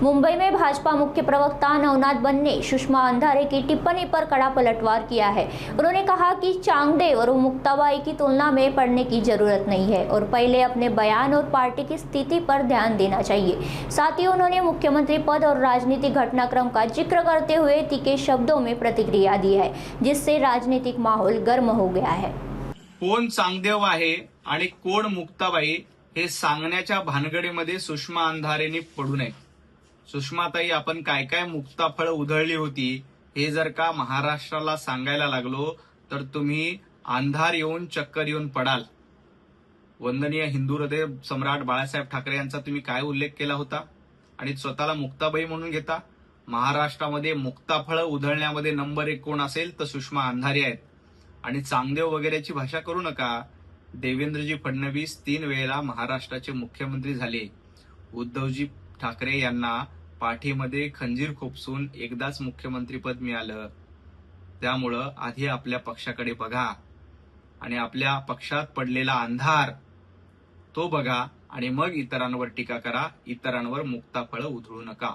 मुंबई में भाजपा मुख्य प्रवक्ता नवनाथ बन ने सुषमा अंधारे की टिप्पणी पर कड़ा पलटवार किया है। उन्होंने कहा कि चांगदेव और मुक्ताबाई की तुलना में पढ़ने की जरूरत नहीं है और पहले अपने बयान और पार्टी की स्थिति पर ध्यान देना चाहिए। साथ ही उन्होंने मुख्यमंत्री पद और राजनीतिक घटनाक्रम का जिक्र करते हुए तीखे शब्दों में प्रतिक्रिया दी है, जिससे राजनीतिक माहौल गर्म हो गया है। कोण चांगदेव आहे आणि कोण मुक्ताबाई हे सांगण्याच्या भानगडीमध्ये सुषमा अंधारेंनी पडू नये। सुषमाताई, आपण काय काय मुक्ताफळ उधळली होती हे जर का महाराष्ट्राला सांगायला लागलो तर तुम्ही अंधार येऊन चक्कर येऊन पडाल। वंदनीय हिंदू हृदय सम्राट बाळासाहेब ठाकरे यांचा तुम्ही काय उल्लेख केला होता आणि स्वतःला मुक्ताबाई म्हणून घेता। महाराष्ट्रामध्ये मुक्ताफळ उधळण्यामध्ये नंबर 1 कोण असेल तर सुषमा अंधारे आहेत। आणि चांगदेव वगैरेची भाषा करू नका। देवेंद्रजी फडणवीस 3 वेळेला महाराष्ट्राचे मुख्यमंत्री झाले। उद्धवजी ठाकरे यांना पाठीमध्ये खंजीर खोपसून एकदाच मुख्यमंत्रीपद मिळालं। त्यामुळं आधी आपल्या पक्षाकडे बघा आणि आपल्या पक्षात पडलेला अंधार तो बघा आणि मग इतरांवर टीका करा, इतरांवर मुक्ताफळ उधळू नका।